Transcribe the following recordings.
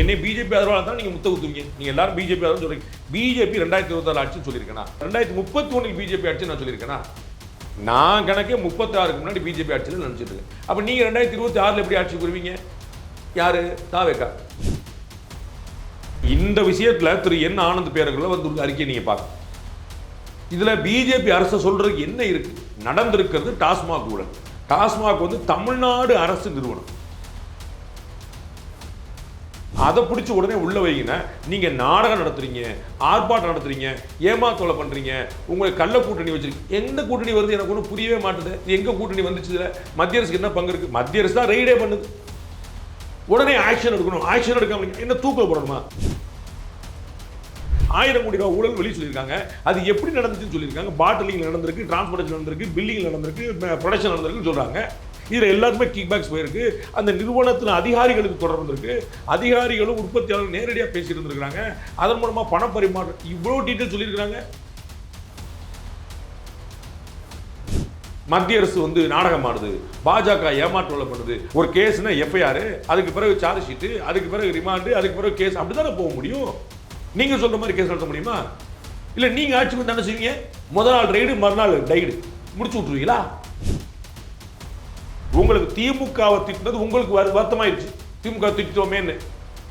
என்னை பிஜேபி ஆதரவாளர் தான் நீங்கள் முத்த குத்துவீங்க. நீங்கள் எல்லாரும் பிஜேபி ஆதரவு சொல்றீங்க. பிஜேபி 2026 ஆட்சின்னு சொல்லியிருக்கேனா? 2031 பிஜேபி ஆட்சி நான் சொல்லியிருக்கேனா? நான் கணக்கே 36க்கு முன்னாடி பிஜேபி ஆட்சியில் நினைச்சிட்டு இருக்கேன். அப்போ நீங்கள் 2026 எப்படி ஆட்சி புரிவீங்க? யாரு? தாவேக்கா. இந்த விஷயத்தில் திரு என் ஆனந்த் பேரர்களை வந்து அறிக்கை நீங்கள் பார்க்க, இதில் பிஜேபி அரசு சொல்றதுக்கு என்ன இருக்கு? நடந்திருக்கிறது டாஸ்மாக் ஊழல். டாஸ்மாக் வந்து தமிழ்நாடு அரசு நிறுவனம். அதை பிடிச்சி உடனே உள்ள வைங்க. நீங்க நாடகம் நடத்துறீங்க, ஆர்ப்பாட்டம் நடத்துறீங்க, ஏமாத்தொலை பண்றீங்க, உங்களுக்கு கள்ள கூட்டணி வச்சிருக்கீங்க. எந்த கூட்டணி வருது எனக்கு ஒன்றும் புரியவே மாட்டுது. எங்க கூட்டணி வந்துச்சு? மத்திய அரசுக்கு என்ன பங்கு இருக்கு? மத்திய அரசு தான் ரெய்டே பண்ணுது. உடனே ஆக்ஷன் எடுக்கணும். ஆக்ஷன் எடுக்காம என்ன தூக்கில் போடணுமா? 1000 கோடி ரூபாய் ஊழல் வெளியே சொல்லியிருக்காங்க. அது எப்படி நடந்துச்சுன்னு சொல்லியிருக்காங்க. பாட்டிலிங் நடந்திருக்கு, டிரான்ஸ்போர்டேஷன் நடந்திருக்கு, பில்லிங் நடந்திருக்கு, ப்ரொடக்ஷன் நடந்திருக்குன்னு சொல்றாங்க. இதில் எல்லாருமே கிக் பேக்ஸ் போயிருக்கு. அந்த நிறுவனத்தில் அதிகாரிகளுக்கு தொடர்பு இருக்கு. அதிகாரிகளும் உற்பத்தியாளர்கள் நேரடியாக பேசி இருந்திருக்காங்க. அதன் மூலமா பண பரிமாற்றம் இவ்வளோ டீட்டெயில் சொல்லியிருக்காங்க. மத்திய அரசு வந்து நாடகம் ஆடுது, பாஜக ஏமாற்றலை பண்ணுது. ஒரு கேஸ்னா எஃப்ஐஆர், அதுக்கு பிறகு சார்ஜ் ஷீட்டு, அதுக்கு பிறகு ரிமாண்டு, அதுக்கு பிறகு கேஸ், அப்படிதானே போக முடியும். நீங்க சொல்ற மாதிரி கேஸ் நடத்த முடியுமா? இல்ல நீங்க ஆட்சி வந்து என்ன செய்வீங்க? முதல் நாள் ரைடு, மறுநாள் டைடு முடிச்சு விட்டுருவீங்களா? உங்களுக்கு திமுகவை திட்டினது உங்களுக்கு வருத்தமாயிருச்சு. திமுக திட்டோமேன்னு.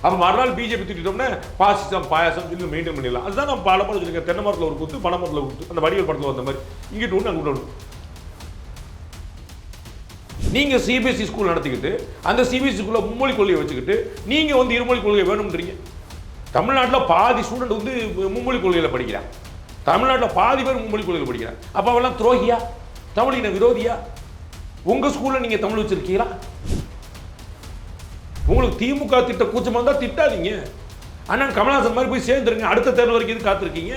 அப்ப மறுநாள் பிஜேபி திட்டோம்னா பாசிசம் பாயாசம் சொல்லி மெயின்டைன் பண்ணிடலாம். அதுதான் நம்ம பல படம் சொல்லியிருக்கேன். தென்னை மரத்தில் ஒரு குத்து, பனை மரத்தில் ஒரு குத்து. அந்த வடிவல் படத்தில் வந்த மாதிரி இங்கிட்டு ஒன்று அங்கிட்ட ஒன்று. நீங்க சிபிஎஸ்சி ஸ்கூல் நடத்திக்கிட்டு அந்த சிபிஎஸ்சி ஸ்கூல்ல மும்மொழி கொள்கையை வச்சுக்கிட்டு நீங்க வந்து இருமொழி கொள்கை வேணும்ன்றீங்க. தமிழ்நாட்டில் பாதி ஸ்டூடெண்ட் வந்து மும்மொழி கொள்கையில் படிக்கிறான். தமிழ்நாட்டில் பாதி பேர் மும்மொழி கொள்கையில் படிக்கிறான். அப்போ அவெல்லாம் துரோகியா? தமிழின விரோதியா? உங்க ஸ்கூல்ல நீங்க தமிழ் வச்சிருக்கீங்களா? உங்களுக்கு திமுக திட்ட கூச்சமா இருந்தா திட்டாதீங்க. அண்ணன் கமலஹாசன் மாதிரி போய் சேர்ந்துருங்க. அடுத்த தேர்தல் வரைக்கும் இது காத்திருக்கீங்க.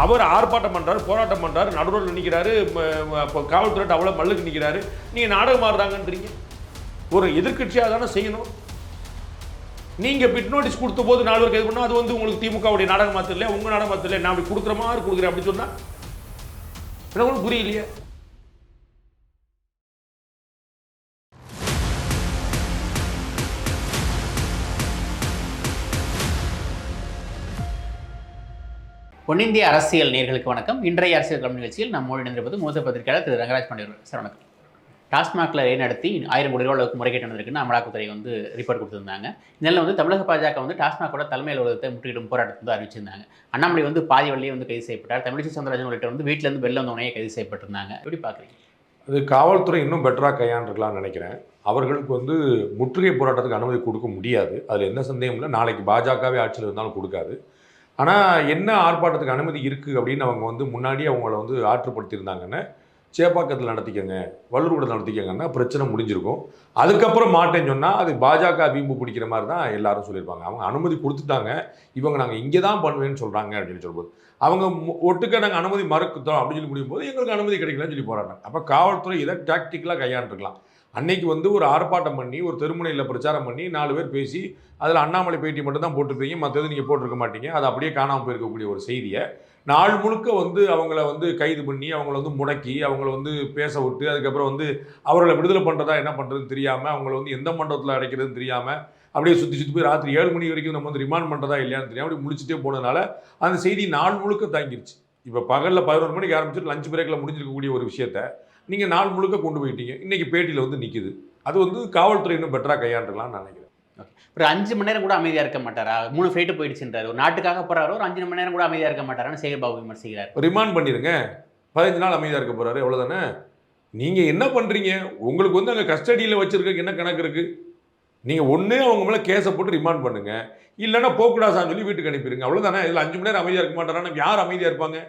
அவர் ஆர்ப்பாட்டம் பண்றாரு, போராட்டம் பண்றாரு, நடுரோட்டில் நிற்கிறாரு, காவல்துறை அவ்வளோ மல்லுக்கு நிற்கிறாரு. நீங்க நாடகம் ஆடுறாங்கன்றீங்க. ஒரு எதிர்கட்சியாக தானே செய்யணும். நீங்க பிட் நோட்டீஸ் கொடுத்த போது 4 பேருக்கு எது பண்ணா அது வந்து உங்களுக்கு திமுகவுடைய நாடகம் மாத்திரம் இல்லையா? உங்க நாடகம் மாத்திரம் இல்லையா? நான் அப்படி கொடுக்குற மாதிரி கொடுக்குறேன் அப்படி சொன்னா எனக்கு ஒன்றும் புரியலையே. பொன்னிந்திய அரசியல் நேயர்களுக்கு வணக்கம். இன்றைய அரசியல் களம் நிகழ்ச்சியில் நம்மோடு இணைந்திருப்பது மூத்த பத்திரிகையாளர் திரு ரங்கராஜ் பாண்டியன் சார். வணக்கம். டாஸ்மாகில் ரெய்டு நடத்தி 1000 கோடி ரூபா அளவுக்கு முறைகேட்டு நடந்திருக்குன்னு அமலாக்கத்துறை வந்து ரிப்போர்ட் கொடுத்திருந்தாங்க. இதனால் வந்து தமிழக பாஜக வந்து டாஸ்மாகோட தலைமை அலுவலகத்தை முற்றுகிடும் போராட்டத்தை வந்து அறிவிச்சிருந்தாங்க. அண்ணாமலை வந்து பாதி வழியே வந்து கைது செய்யப்பட்டார். தமிழிசை சவுந்தரராஜன் உள்ளிட்ட வந்து வீட்டிலேருந்து வெளில வந்தவனையே கைது செய்யப்பட்டிருந்தாங்க. எப்படி பார்க்குறீங்க? அது காவல்துறை இன்னும் பெட்டராக கையாண்டிருக்கலாம்னு நினைக்கிறேன். அவர்களுக்கு வந்து முற்றுகை போராட்டத்துக்கு அனுமதி கொடுக்க முடியாது. அதில் எந்த சந்தேகம் இல்லை. நாளைக்கு பாஜகவே ஆட்சியில் இருந்தாலும் கொடுக்காது. ஆனால் என்ன ஆர்ப்பாட்டத்துக்கு அனுமதி இருக்குது அப்படின்னு அவங்க வந்து முன்னாடியே அவங்கள வந்து ஆற்றுப்படுத்தியிருந்தாங்கன்னு, சேப்பாக்கத்தில் நடத்திக்கங்க, வள்ளூர்கூடத்தில் நடத்திக்கங்கன்னா பிரச்சனை முடிஞ்சிருக்கும். அதுக்கப்புறம் மாட்டேன்னு சொன்னால் அது பாஜக வீம்பு பிடிக்கிற மாதிரி தான் எல்லாரும் சொல்லியிருப்பாங்க. அவங்க அனுமதி கொடுத்துட்டாங்க, இவங்க நாங்கள் இங்கே தான் பண்ணுவேன்னு சொல்கிறாங்க அப்படின்னு சொல்லும்போது அவங்க ஒட்டுக்க நாங்கள் அனுமதி மறுக்குத்தோம் அப்படின்னு சொல்லி முடியும்போது எங்களுக்கு அனுமதி கிடைக்கலன்னு சொல்லி போராட்டம். அப்போ காவல்துறை இதை டாக்டிக்கலாக கையாண்டுருக்கலாம். அன்னைக்கு வந்து ஒரு ஆர்ப்பாட்டம் பண்ணி ஒரு தெருமுனையில் பிரச்சாரம் பண்ணி 4 பேர் பேசி அதில் அண்ணாமலை பேட்டி மட்டும் தான் போட்டிருப்பீங்க, மற்றது நீங்கள் போட்டிருக்க மாட்டீங்க, அது அப்படியே காணாமல் போயிருக்கக்கூடிய ஒரு செய்தியை நாள் முழுக்க வந்து அவங்கள வந்து கைது பண்ணி அவங்கள வந்து முடக்கி அவங்கள வந்து பேச விட்டு அதுக்கப்புறம் வந்து அவர்களை விடுதலை பண்ணுறதா என்ன பண்ணுறதுன்னு தெரியாமல் அவங்கள வந்து எந்த மண்டபத்தில் அடைக்கிறதுன்னு தெரியாமல் அப்படியே சுற்றி போய் ராத்திரி 7 மணி வரைக்கும் நம்ம வந்து ரிமாண்ட் பண்ணுறதா இல்லையான்னு தெரியாமல் அப்படி முடிச்சுட்டே போனதுனால அந்த செய்தி நாள் முழுக்க தாங்கிருச்சு. இப்போ பகலில் 11 மணிக்கு ஆரம்பிச்சுட்டு லஞ்ச் பிரேக்கில் முடிஞ்சிருக்கக்கூடிய ஒரு விஷயத்தை நீங்கள் நாள் முழுக்க கொண்டு போயிட்டீங்க. இன்றைக்கி பேட்டியில் வந்து நிற்குது. அது வந்து காவல்துறை இன்னும் பெட்டராக கையாண்டலாம்னு நினைக்கிறேன். ஒரு 5 மணி நேரம் கூட அமைதியாக இருக்க மாட்டாரா? 3 ஃப்ளைட்டு போயிடுச்சுன்றாரு. ஒரு நாட்டுக்காக போகிறாரு, ஒரு 5 மணி நேரம் கூட அமைதியாக இருக்க மாட்டாரான்னு சேகர்பாபு விமர்சிக்கிறார். ரிமாண்ட் பண்ணிடுங்க, 15 நாள் அமைதியாக இருக்க போகிறாரு, எவ்வளோதானே. நீங்கள் என்ன பண்ணுறீங்க? உங்களுக்கு வந்து அங்கே கஸ்டடியில் வச்சுருக்க என்ன கணக்கு இருக்குது? நீங்கள் ஒன்று அவங்க மேலே கேஸை போட்டு ரிமாண்ட் பண்ணுங்கள், இல்லைன்னா போக்குடாசான்னு சொல்லி வீட்டுக்கு அனுப்பிடுங்க, அவ்வளோதானே. இதில் 5 மணி நேரம் அமைதியாக இருக்க மாட்டாரான்னு யார் அமைதியாக இருப்பாங்க?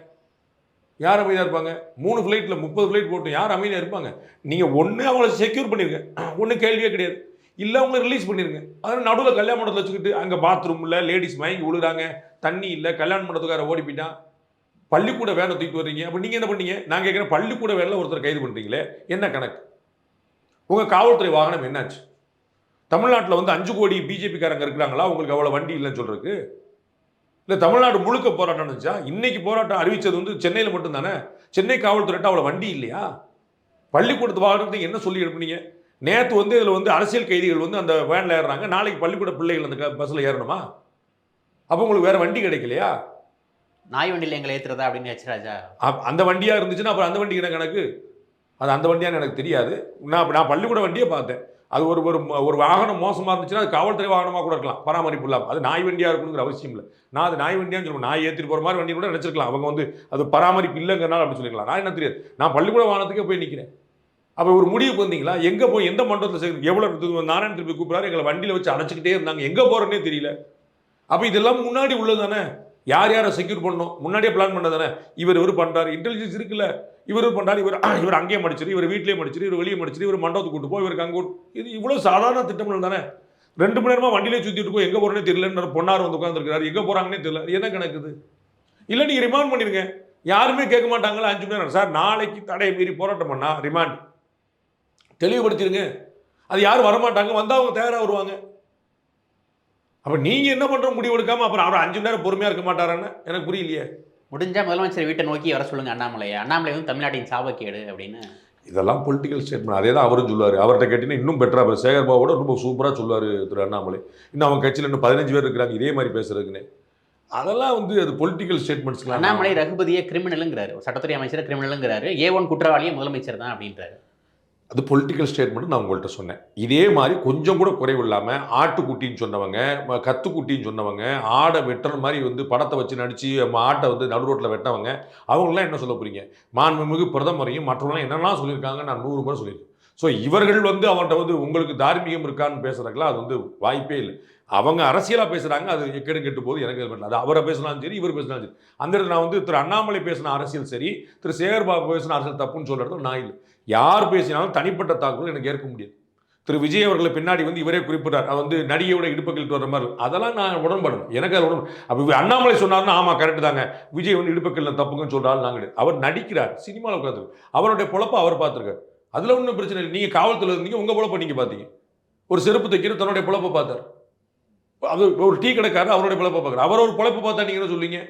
யார் அமைதியாக இருப்பாங்க? 3 ஃப்ளைட்டில் 30 ஃப்ளைட் போட்டு யார் அமைதியாக இருப்பாங்க? நீங்கள் ஒன்று அவங்கள செக்யூர் பண்ணிடுங்க, ஒன்றும் கேள்வியே கிடையாது. இல்லை அவங்களை ரிலீஸ் பண்ணிடுங்க. அதனால் நடுவில் கல்யாண மண்டபத்தில் வச்சுக்கிட்டு அங்கே பாத்ரூம் இல்லை, லேடிஸ் மயங்கி விழுறாங்க, தண்ணி இல்லை, கல்யாண மண்டபத்துக்கார ஓடி போயிட்டான், பள்ளிக்கூட வேலை தூக்கிட்டு வர்றீங்க. அப்போ நீங்கள் என்ன பண்ணீங்க? நான் கேட்குறேன், பள்ளிக்கூட வேலை ஒருத்தர் கைது பண்ணுறீங்களே, என்ன கணக்கு? உங்கள் காவல்துறை வாகனம் என்னாச்சு? தமிழ்நாட்டில் வந்து 5 கோடி பிஜேபிக்காரங்க இருக்கிறாங்களா உங்களுக்கு அவ்வளோ வண்டி இல்லைன்னு சொல்கிறதுக்கு? இல்லை தமிழ்நாடு முழுக்க போராட்டம் இருந்துச்சா? இன்னைக்கு போராட்டம் அறிவித்தது வந்து சென்னையில் மட்டும்தானே. சென்னை காவல்துறைட்ட அவ்வளோ வண்டி இல்லையா? பள்ளிக்கூடத்து வாகனத்துக்கு என்ன சொல்லி எடுப்பீங்க? நேற்று வந்து இதில் வந்து அரசியல் கைதிகள் வந்து அந்த வேனில் ஏறுறாங்க, நாளைக்கு பள்ளிக்கூட பிள்ளைகள் அந்த பஸ்ஸில் ஏறணுமா? அப்போ உங்களுக்கு வேற வண்டி கிடைக்கலையா? நாய் வண்டியில் எங்களை ஏற்றுறதா அப்படின்னு ஹெச்ராஜா. அந்த வண்டியாக இருந்துச்சுன்னா அப்புறம் அந்த வண்டிக்கு என்ன கணக்கு? அது அந்த வண்டியான்னு எனக்கு தெரியாது. நான் பள்ளிக்கூட வண்டியை பார்த்தேன். அது ஒரு ஒரு ஒரு வாகனம் மோசமாக இருந்துச்சுன்னா அது காவல்துறை வாகனமாக கூட இருக்கலாம், பராமரிப்பு இல்லாமல். அது நாய் வண்டியாக இருக்கணுங்கிற அவசியம் இல்லை. நான் அது நாய் வண்டியான்னு சொல்லுவேன். நாய் ஏற்றிட்டு போகிற மாதிரி வண்டி கூட நினச்சிருக்கலாம். அவங்க வந்து அது பராமரிப்பு இல்லைங்கிறனால அப்படி சொல்லிக்கலாம். நான் என்ன தெரியாது, நான் பள்ளிக்கூட வாகனத்துக்கே போய் நிற்கிறேன். அப்போ ஒரு முடிவுக்கு வந்தீங்களா? எங்கே போய் எந்த மண்டலத்தில் சேர்ந்து எவ்வளோ நாராயண திருப்பி கூப்பிட்றாரு, எங்களை வண்டியில் வச்சு அடைச்சிக்கிட்டே இருந்தாங்க, எங்கே போகிறேன்னே தெரியல. அப்போ இதெல்லாம் முன்னாடி உள்ளது தானே, யார் யாரை செக்யூர் பண்ணணும் முன்னாடியே பிளான் பண்ணது தானே. இவர் பண்ணுறாரு, இன்டெலிஜென்ஸ் இருக்குல்ல, இவர் பண்ணுறாரு, இவர் அங்கேயே மடிச்சிரு, இவர் வீட்லேயே மடிச்சிரு, இவர் வெளியே மடிச்சிரு, இவர் மண்டபத்துக்கு கூட்டு போ, இவருக்கு அங்கே இது இவ்வளோ சாதாரண திட்டமிடல் தானே. 2 மணி நேரமாக வண்டியிலே சுற்றிட்டு இருக்கோம், எங்கே போகிறேன்னே தெரியலன்னு பொன்னார் வந்து உட்காந்துருக்காரு, எங்கே போகிறாங்கன்னே தெரியல. என்ன கணக்குது? இல்லை நீங்கள் ரிமாண்ட் பண்ணிடுங்க, யாருமே கேட்க மாட்டாங்களா? 5 மணி நேரம் சார், நாளைக்கு தடையை மீறி போராட்டம் பண்ணா ரிமாண்ட் தெளிவுபடுத்திடுங்க. அது யாரும் வரமாட்டாங்க, வந்தால் அவங்க தயாராக வருவாங்க. அப்போ நீங்கள் என்ன பண்ணுற முடிவு எடுக்காமல் அப்புறம் அவர் 5 மணி நேரம் பொறுமையாக இருக்க மாட்டாரான்னு எனக்கு புரியலையே. முடிஞ்சால் முதலமைச்சர் வீட்டை நோக்கி வர சொல்லுங்க அண்ணாமலையை. அண்ணாமலை வந்து தமிழ்நாட்டின் சாபக்கேடு அப்படின்னு. இதெல்லாம் பொலிட்டிக்கல் ஸ்டேட்மெண்ட். அதே தான் அவரும் சொல்லுவார். அவர்கிட்ட கேட்டிங்கன்னா இன்னும் பெட்டராக சேகர்பாபோட ரொம்ப சூப்பராக சொல்லுவார் திரு அண்ணாமலை. இன்னும் அவங்க கட்சியில் இன்னும் 15 பேர் இருக்கிறாங்க இதே மாதிரி பேசுறதுக்குன்னு. அதெல்லாம் வந்து அது பொலிட்டிக்கல் ஸ்டேட்மெண்ட்ஸ்லாம். அண்ணாமலை ரகுபதியை கிரிமினலுங்கிறாரு, சட்டத்துறை அமைச்சர் கிரிமினலுங்கிறாரு, A1 குற்றவாளியே முதலமைச்சர் தான் அப்படின்றாரு. அது பொலிட்டிக்கல் ஸ்டேட்மெண்ட். நான் உங்கள்கிட்ட சொன்னேன், இதே மாதிரி கொஞ்சம் கூட குறைவு இல்லாமல் ஆட்டுக்குட்டின்னு சொன்னவங்க, கத்துக்குட்டின்னு சொன்னவங்க, ஆடை வெட்டுற மாதிரி வந்து படத்தை வச்சு நடித்து ஆட்டை வந்து நடு ரோட்டில் வெட்டவங்க, அவங்களாம் என்ன சொல்ல போகிறீங்க? மாண்புமிகு பிரதமரையும் மற்றவங்களாம் என்னெல்லாம் சொல்லியிருக்காங்க நான் 100 முறை சொல்லியிருக்கேன். ஸோ இவர்கள் வந்து அவன்கிட்ட வந்து உங்களுக்கு தார்மீகம் இருக்கான்னு பேசுறதுக்குலாம் அது வந்து வாய்ப்பே இல்லை. அவங்க அரசியலாக பேசுகிறாங்க, அது எக்கேடு கெட்டு போது எனக்கு இது பண்ணல. அது அவரை பேசினாலும் சரி, இவர் பேசினாலும் சரி. அந்த இடத்துல நான் வந்து திரு அண்ணாமலை பேசின அரசியல் சரி, திரு சேகர்பாபு பேசின அரசியல் தப்புன்னு சொல்கிறது நான் இல்லை. யார் பேசினாலும் தனிப்பட்ட தாக்குதல் எனக்கு ஏற்க முடியாது. திரு விஜய் அவர்களை பின்னாடி வந்து இவரே குறிப்பிட்டார், அது வந்து நடிகையோட இடுப்பக்கில் வர்ற மாதிரி, அதெல்லாம் நான் உடன்படணும், எனக்கு அது உடம்பு. அப்போ அண்ணாமலை சொன்னார்னா ஆமாம் கரெக்டு தாங்க, விஜய் வந்து இடுப்பக்கில் தப்புங்கன்னு சொல்கிறாள் நாங்கள். அவர் நடிக்கிறார், சினிமாவில் உட்காந்து அவருடைய பொழப்பை அவர் பார்த்துருக்காரு, அதில் ஒன்றும் பிரச்சனை இல்லை. நீங்கள் காவல்துறை இருந்தீங்க, உங்கள் பொழப்பை நீங்கள் பார்த்தீங்க. ஒரு செருப்பு தைக்கிற தன்னுடைய பொழப்பை பார்த்தார். அது ஒரு டீ கடைக்காரர் அவருடைய பொழப்பை பார்க்குறார். அவர் ஒரு பொழப்பை பார்த்தா நீங்கள் என்ன சொல்லுவீங்க?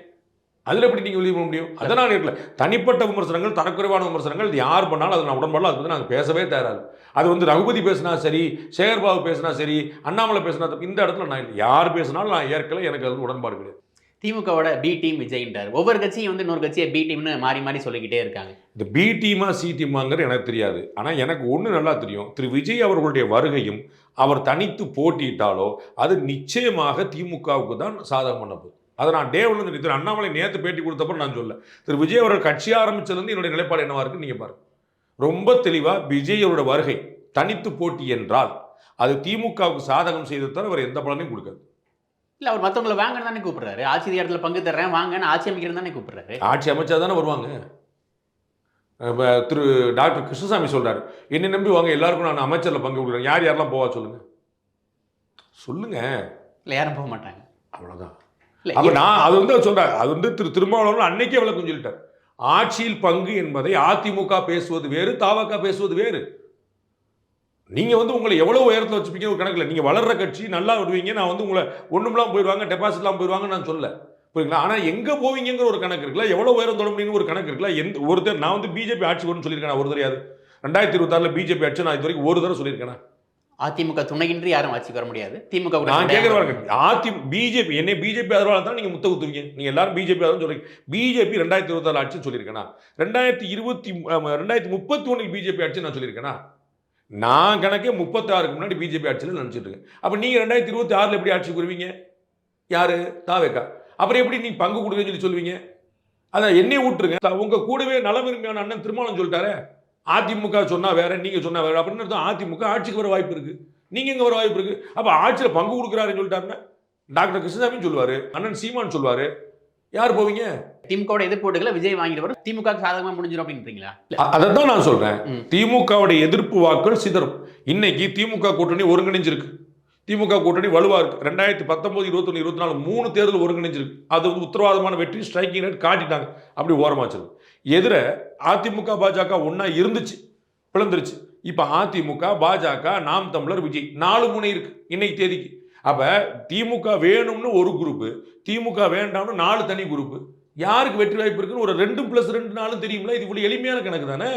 அதில் எப்படி நீங்கள் வெளியே போக முடியும்? அதனால் இருக்கல. தனிப்பட்ட விமர்சனங்கள், தரக்குறைவான விமர்சனங்கள் யார் பண்ணாலும் அதை நான் உடன்படலாம். அது வந்து நாங்கள் பேசவே தயாராது. அது வந்து ரகுபதி பேசினா சரி, சேகர்பாபு பேசினா சரி, அண்ணாமலை பேசினா இந்த இடத்துல நான் யார் பேசினாலும் நான் ஏற்கல, எனக்கு அது உடன்பாடு கிடையாது. திமுகவோட பி டீம் விஜய்ன்றார். ஒவ்வொரு கட்சியும் வந்து இன்னொரு கட்சியை பி டீம்னு மாறி மாறி சொல்லிக்கிட்டே இருக்காங்க. இந்த பி டீமா சி டீமாங்கிறது எனக்கு தெரியாது. ஆனால் எனக்கு ஒன்று நல்லா தெரியும், திரு விஜய் அவர்களுடைய வருகையும் அவர் தனித்து போட்டியிட்டாலோ அது நிச்சயமாக திமுகவுக்கு தான் சாதகம் பண்ண போகுது. அதை நான் டேவிலேருந்து திரு அண்ணாமலை நேற்று பேட்டி கொடுத்தப்ப நான் சொல்ல, திரு விஜய் அவர்கள் கட்சி ஆரம்பிச்சதுலேருந்து என்னுடைய நிலைப்பாடு என்னவா இருக்குன்னு நீங்கள் பாருங்க. ரொம்ப தெளிவாக விஜய் அவரோட வருகை தனித்து போட்டி என்றால் அது திமுகவுக்கு சாதகம் செய்து தவிர அவர் எந்த பலனையும் கொடுக்காது. இல்லை, அவர் மற்றவங்களை வாங்கன்னு தானே கூப்பிடுறாரு. ஆட்சி அதிகாரத்தில் பங்கு தர்றேன் வாங்கன்னு ஆட்சி அமைக்கிறது தானே கூப்பிடுறாரு. ஆட்சி அமைச்சா தானே வருவாங்க. திரு டாக்டர் கிருஷ்ணசாமி சொல்றாரு, என்னை நம்பி வாங்க எல்லாருக்கும் நான் அமைச்சரில் பங்கு கொடுக்குறேன். யார் யாரெல்லாம் போவா சொல்லுங்க சொல்லுங்க. இல்லை, யாரும் போக மாட்டாங்க, அவ்வளோதான். அப்போ நான் அது வந்து சொல்றாரு, அது வந்து திரு திருமாவளவன் அன்னைக்கே விளக்கம் சொல்லிட்டார். ஆட்சியில் பங்கு என்பதை அதிமுக பேசுவது வேறு, தவக பேசுவது வேறு. நீங்க வந்து உங்களை எவ்வளவு உயரத்தில் வச்சுப்பீங்க ஒரு கணக்கில். நீங்க வளர்ற கட்சி நல்லா வருவீங்க, நான் வந்து உங்களை ஒண்ணுமெல்லாம் போயிடுவாங்க, டெபாசிட்லாம் போயிடுவாங்க நான் சொல்ல புரியுங்களா. ஆனால் எங்கே போவீங்கிற ஒரு கணக்கு இருக்குல்ல, எவ்வளோ உயரம் தொட முடியுங்கிற ஒரு கணக்கு இருக்குல்ல. எந்த ஒருத்தர் நான் வந்து பிஜேபி ஆட்சி வரும்னு சொல்லியிருக்கேன் ஒரு தெரியாது. 2026 பிஜேபி ஆட்சி நான் இது வரைக்கும் ஒரு தடவை சொல்லியிருக்கேன். அதிமுக துணையின்றி யாரும் ஆட்சிக்கு வர முடியாது. திமுக நான் கேட்குறேன், பிஜேபி என்னை பிஜேபி ஆதரவாளர் தான் நீங்கள் முத்த குத்துவீங்க. நீங்கள் எல்லாரும் பிஜேபி ஆதரவு சொல்றீங்க. பிஜேபி 2026 ஆட்சின்னு சொல்லியிருக்கேனா? 2031 பிஜேபி ஆட்சி நான் சொல்லியிருக்கேனா? நான் கணக்கே 36க்கு முன்னாடி பிஜேபி ஆட்சியில் நினச்சிட்டு இருக்கேன். அப்போ நீங்கள் 2026 எப்படி ஆட்சி புரிவீங்க? யாரு? தாவேக்கா. அப்புறம் எப்படி நீங்கள் பங்கு கொடுக்குன்னு சொல்லி சொல்லுவீங்க? அதான் என்னையே விட்டுருங்க. உங்க கூடவே நலவிரும்பியான அண்ணன் திருமாவளவன் சொல்லிட்டாரு, அதிமுக சொன்னா வேற, நீங்க சொன்னா வேற அப்படின்னு. அதிமுக ஆட்சிக்கு வர வாய்ப்பு இருக்கு, நீங்க எங்க வர வாய்ப்பு இருக்கு? அப்ப ஆட்சியில பங்கு கொடுக்குறாருன்னு சொல்லிட்டாருன்னா டாக்டர் கிருஷ்ணசாமி சொல்லுவாரு, அண்ணன் சீமான் சொல்லுவாரு, யார் போவீங்க? திமுக எதிர்ப்போட்டுகளை விஜய் வாங்கிட்டு திமுக சாதகமா முடிஞ்சிடும் அப்படின்றீங்களா? அதான் நான் சொல்றேன், திமுகவுடைய எதிர்ப்பு வாக்குகள் சிதறும். இன்னைக்கு திமுக கூட்டணி ஒருங்கிணைஞ்சிருக்கு, திமுக கூட்டணி வலுவா இருக்கு. 2019, 21, 24 3 தேர்தல் ஒருங்கிணைஞ்சிருக்கு. அது வந்து உத்தரவாதமான வெற்றி, ஸ்ட்ரைக்கிங் ரேட் காட்டிட்டாங்க. அப்படி ஓரமாச்சு. எதிர அதிமுக பாஜக ஒன்னா இருந்துச்சு, பிளந்துருச்சு. இப்ப அதிமுக பாஜக நாம் தமிழர் விஜய் 4 முனை இருக்கு இன்னைக்கு தேதிக்கு. அப்ப திமுக வேணும்னு ஒரு குரூப், திமுக வேண்டாம்னு 4 தனி குரூப். யாருக்கு வெற்றி வாய்ப்பு இருக்குன்னு ஒரு 2+2 தெரியும்ல. இது இவ்வளவு எளிமையான கணக்கு தானே.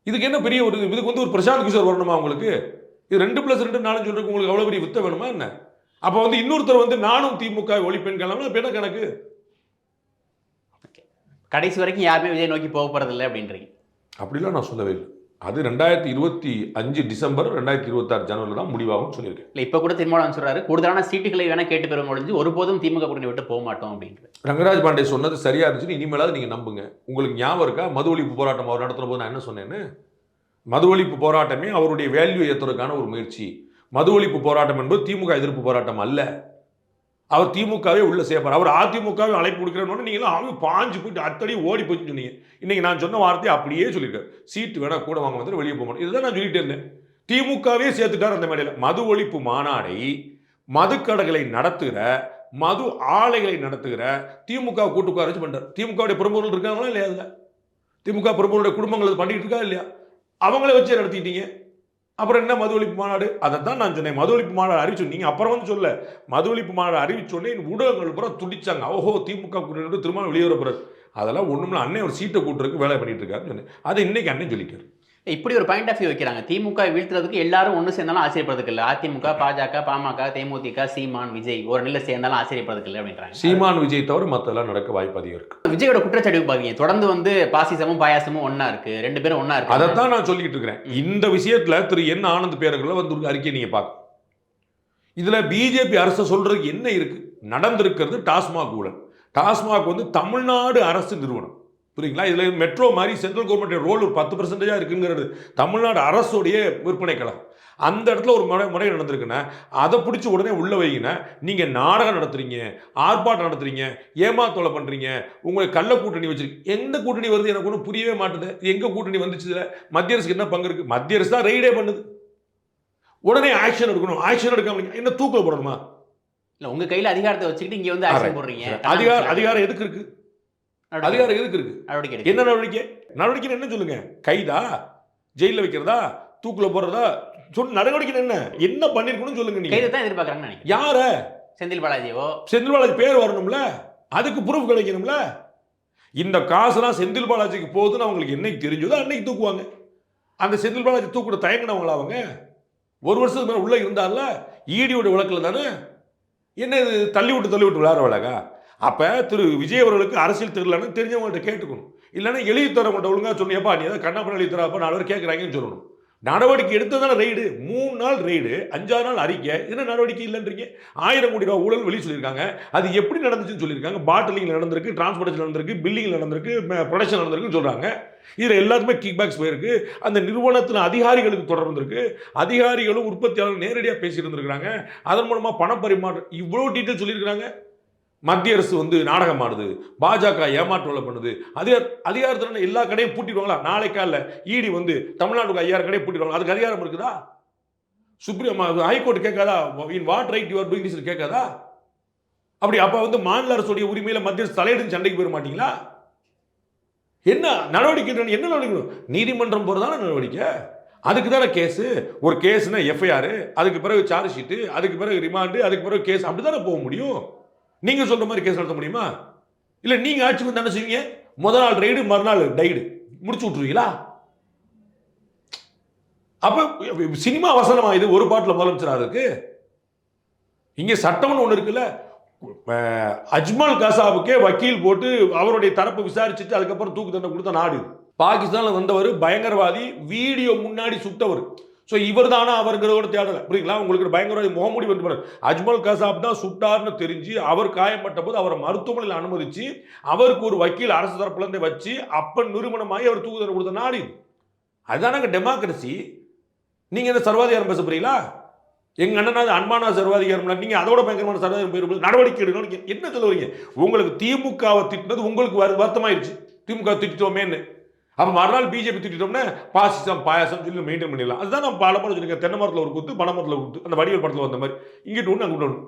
இதுக்கு என்ன பெரிய ஒரு இதுக்கு வந்து ஒரு பிரசாந்த் கிஷோர் வரணுமா உங்களுக்கு? இது 2+2 4 சொல்றதுக்கு உங்களுக்கு அவ்வளோ பெரிய வித்த வேணுமா என்ன? அப்போ வந்து இன்னொருத்தர் வந்து நானும் திமுக ஒழிப்பேன் கிளம்புனா இப்போ என்ன கணக்கு? கடைசி வரைக்கும் யாருமே விஜய் நோக்கி போக போறதில்லை அப்படின்றீங்க. அப்படிலாம் நான் சொல்லவே இல்லை. அது 2025 டிசம்பர் 2026 ஜனவரியில் தான் முடிவாகும் சொல்லியிருக்கேன். இல்லை இப்போ கூட திருமாவளவன் சொல்றாரு, கூடுதலான சீட்டுகளை வேணா கேட்டு பெறும் ஒழிஞ்சு ஒருபோதும் திமுக கூட்டணி விட்டு போக மாட்டோம் அப்படின்ட்டு. ரங்கராஜ் பாண்டே சொன்னது சரியா இருந்துச்சுன்னு இனிமேலாவது நீங்க நம்புங்க. உங்களுக்கு ஞாபகம் இருக்கா மது ஒழிப்பு போராட்டம் அவர் நடத்துற போது நான் என்ன சொன்னேன்னு? மது ஒழிப்பு போராட்டமே அவருடைய வேல்யூ ஏற்றுவதற்கான ஒரு முயற்சி. மது ஒழிப்பு போராட்டம் என்பது திமுக எதிர்ப்பு போராட்டம் அல்ல. அவர் திமுகவே உள்ள சேர்ப்பார். அவர் அதிமுகவே அழைப்பு கொடுக்குறேன்னு நீங்களும் அவங்க பாஞ்சு போயிட்டு அத்தடி ஓடி போயிட்டு சொன்னீங்க. இன்னைக்கு நான் சொன்ன வார்த்தையை அப்படியே சொல்லியிருக்காரு. சீட்டு வேணா கூட வாங்க வந்து வெளியே போக மாட்டோம். இதுதான் நான் சொல்லிட்டு இருந்தேன். திமுகவே சேர்த்துட்டார் அந்த மேடையில். மது ஒழிப்பு மாநாடை மதுக்கடைகளை நடத்துகிற மது ஆலைகளை நடத்துகிற திமுக கூட்டுக்கு அரசு பண்றார். திமுகவுடைய பிரமுகர்கள் இருக்காங்களா இல்லையா? அதில் திமுக பிரமுகருடைய குடும்பங்கள் பண்ணிட்டு இருக்கா இல்லையா? அவங்கள வச்சு நடத்திட்டீங்க. அப்புறம் என்ன மது ஒழிப்பு மாநாடு? அதை தான் நான் சொன்னேன். மது ஒழிப்பு மாநாடு அறிவிச்சு நீங்க அப்புறம் வந்து சொல்ல மது ஒழிப்பு மாநாடு அறிவிச்சோடனே ஊடகங்கள் பூரா துடிச்சாங்க. ஓஹோ திமுக கூட்டணி திரும்ப வெளியே வர போறாரு. அதெல்லாம் ஒண்ணுமில்ல, அண்ணன் ஒரு சீட்டை கூட்டுறதுக்கு வேலை பண்ணிட்டு இருக்காருன்னு சொன்னேன். அதை இன்னைக்கு அண்ணன் சொல்லிட்டாரு. இப்படி ஒரு பாயிண்ட் ஆஃப் வியூ வைக்கிறாங்க. திமுக வீழ்த்துறதுக்கு எல்லாரும் ஒன்று சேர்ந்தாலும் ஆச்சரியப்படுறதுக்கு இல்லை. அதிமுக, பாஜக, பாமக, தேமுதிக, சீமான், விஜய் ஒரு நிலை சேர்ந்தாலும் ஆச்சரியப்படுறதுக்கு இல்லை அப்படின்றாங்க. சீமான் விஜய் தவிர மற்றெல்லாம் நடக்க வாய்ப்பு அதிகம் இருக்கு. விஜயோட குற்றச்சாட்டு பாருங்க, தொடர்ந்து வந்து பாசிசமும் பாயாசமும் ஒன்னா இருக்கு, ரெண்டு பேரும் ஒன்னா இருக்கு. அதைத்தான் நான் சொல்லிட்டு இருக்கிறேன். இந்த விஷயத்துல திரு என் ஆனந்த் பேருக்குள்ள வந்து ஒரு அறிக்கை நீங்க பார்க்க. இதுல பிஜேபி அரசு சொல்றதுக்கு என்ன இருக்கு? நடந்திருக்கிறது டாஸ்மாக் ஊழல். டாஸ்மாக் வந்து தமிழ்நாடு அரசு நிறுவனம், புரியுங்களா? இதுல மெட்ரோ மாதிரி சென்ட்ரல் கவர்மெண்ட் ரோல் ஒரு 10% இருக்குங்கிறது தமிழ்நாடு அரசுடைய விற்பனை கழகம். அந்த இடத்துல ஒரு முறை நடந்திருக்குன்னா அதை பிடிச்சி உடனே உள்ள வைங்க. நீங்க நாடகம் நடத்துறீங்க, ஆர்ப்பாட்டம் நடத்துறீங்க, ஏமாத்தொலை பண்றீங்க, உங்களுக்கு கள்ள கூட்டணி வச்சிருக்கீங்க. எந்த கூட்டணி வருது எனக்கு ஒன்றும் புரியவே மாட்டுது. எங்க கூட்டணி வந்துச்சு? மத்திய அரசுக்கு என்ன பங்கு இருக்கு? மத்திய அரசு தான் ரெய்டே பண்ணுது. உடனே ஆக்ஷன் எடுக்கணும். ஆக்ஷன் எடுக்காம என்ன தூக்கில் போடணுமா? இல்ல உங்க கையில அதிகாரத்தை வச்சுக்கிட்டு இங்க வந்து ஆக்ஷன் போடுறீங்க. அதிகாரம் எதுக்கு இருக்கு? அதிகாரம் எதுக்கு இருக்கு? என்ன நடவடிக்கை? நடவடிக்கை என்ன சொல்லுங்க? கைதா, ஜெயில வைக்கிறதா, தூக்குல போடுறதா? சொல்லு நடவடிக்கை என்ன? என்ன பண்ணிருக்கணும் சொல்லுங்க. நீங்க கைதை தான் எதிர்பார்க்கறாங்க. யார? செந்தில் பாலாஜியோ? செந்தில் பாலாஜி பேர் வரணும்ல, அதுக்கு ப்ரூஃப் கிடைக்கணும்ல. இந்த காசுலாம் செந்தில் பாலாஜிக்கு போகுதுன்னு அவங்களுக்கு என்னைக்கு தெரிஞ்சதோ அன்னைக்கு தூக்குவாங்க. அந்த செந்தில் பாலாஜி தூக்குற தயங்கினவங்களா அவங்க? ஒரு வருஷத்துக்கு மேலே உள்ள இருந்தால ஈடியோட வழக்கில் தானே. என்ன இது தள்ளி விட்டு விளையாடுற வழக்கா? அப்போ திரு விஜய் அவர்களுக்கு அரசியல் தெரியலன்னு தெரிஞ்சவங்கள்ட்ட கேட்டுக்கணும். இல்லைன்னா எழுதி தரவங்கள்ட்ட ஒழுங்காக சொன்னியப்பா நீ ஏதாவது கண்ணாப்பண்ண எழுதி தரப்பா 4 பேர் கேட்குறாங்கன்னு சொல்லணும். நடவடிக்கை எடுத்ததான ரெய்டு, 3 நாள் ரெய்டு, 5 நாள் அறிக்கை. என்ன நடவடிக்கை இல்லைன்றீங்க? 1000 கோடி ரூபா ஊழல் வெளியே சொல்லியிருக்காங்க. அது எப்படி நடந்துச்சுன்னு சொல்லியிருக்காங்க. பாட்டிலிங் நடந்திருக்கு, டிரான்ஸ்போர்டேஷன் நடந்திருக்கு, பில்லிங் நடந்திருக்கு, ப்ரொடக்ஷன் நடந்திருக்குன்னு சொல்கிறாங்க. இதில் எல்லாத்துமே கிக் பேக்ஸ் போயிருக்கு. அந்த நிறுவனத்தில் அதிகாரிகளுக்கு தொடர்பு இருந்திருக்கு. அதிகாரிகளும் உற்பத்தியாளர்கள் நேரடியாக பேசிட்டு இருந்திருக்கிறாங்க. அதன் மூலமாக பணப்பரிமாற்றம் இவ்வளோ டீட்டெயில் சொல்லியிருக்கிறாங்க. மத்திய அரசு வந்து நாடகம் ஆடுது, பாஜக ஏமாற்றம் பண்ணுது. அதிகாரத்தில் எல்லா கடையும் பூட்டிடுவாங்களா? நாளைக்கால ஈடி வந்து தமிழ்நாட்டுக்கு 5000 கடையை பூட்டிடுவாங்க. அதுக்கு அதிகாரம் இருக்குதா? சுப்ரீம் ஹைகோர்ட் கேட்காதா? In what right you are doing this கேட்காதா? அப்படி அப்ப வந்து மாநில அரசுடைய உரிமையில மத்திய அரசு தலையிட்டு சண்டைக்கு போயிட மாட்டீங்களா? என்ன நடவடிக்கை? என்ன நடவடிக்கை? நீதிமன்றம் போறதான நடவடிக்கை. அதுக்கு தானே கேஸ். ஒரு கேஸ்னா எஃப்ஐஆர், அதுக்கு பிறகு சார்ஜ் ஷீட்டு, அதுக்கு பிறகு ரிமாண்டு, அதுக்கு பிறகு கேஸ். அப்படிதானே போக முடியும். நீங்க சொல்ற மாதிரி கேஸ் நடத்த முடியுமா? இல்ல நீங்க ஆட்சி வந்து என்ன செய்வீங்க? முதல் நாள் ரைடு, மறுநாள் டைடு முடிச்சு விட்டுருவீங்களா? அப்ப சினிமா வசனமா இது? ஒரு பாட்டில் முதலமைச்சரா இருக்கு. இங்க சட்டம்னு ஒண்ணு இருக்குல்ல. அஜ்மல் கசாபுக்கே வக்கீல் போட்டு அவருடைய தரப்பு விசாரிச்சுட்டு அதுக்கப்புறம் தூக்கு தண்டனை கொடுத்த நாடு. பாகிஸ்தான்ல வந்தவர் பயங்கரவாதி, வீடியோ முன்னாடி சுட்டவர். ஸோ இவர் தானா அவருங்கிறத தேடலை, புரியுங்களா? உங்களுக்கு பயங்கரவாதி முகமூடி வந்து அஜ்மல் கசாப் தான் சுட்டார்னு தெரிஞ்சு அவர் காயப்பட்ட போது அவரை மருத்துவமனையில் அனுமதிச்சு அவருக்கு ஒரு வக்கீல் அரசு தரப்புல இருந்து வச்சு அப்ப நிறுவனமாகி அவர் தூக்கு தண்டனை கொடுத்த நாடு. அதுதானங்க டெமோக்ரஸி. நீங்க என்ன சர்வாதிகாரம் பேச போறீங்களா? எங்க அண்ணனாவது அன்பான சர்வாதிகாரம், நீங்க அதோட பயங்கரமான சர்வாதிகாரம் போயிருப்பது. நடவடிக்கை எடுக்கணும். என்ன சொல்லுவீங்க? உங்களுக்கு திமுகவை திட்டினது உங்களுக்கு வருத்தமாயிருச்சு. திமுக திட்டோமேன்னு. அப்போ மறுநாள் பிஜேபி திட்டோம்னா பாசிசம் பாயாசம் சொல்லி மெயின்டைன் பண்ணிடலாம். அதுதான் நான் பல படம் சொல்லியிருக்கேன். தென்னை மரத்தில் ஒரு குத்து, பனை மரத்தில் ஒரு குத்து. அந்த வடிவேல் படத்தில் வந்த மாதிரி இங்கிட்டு ஒன்று அங்கிட்டு ஒன்று.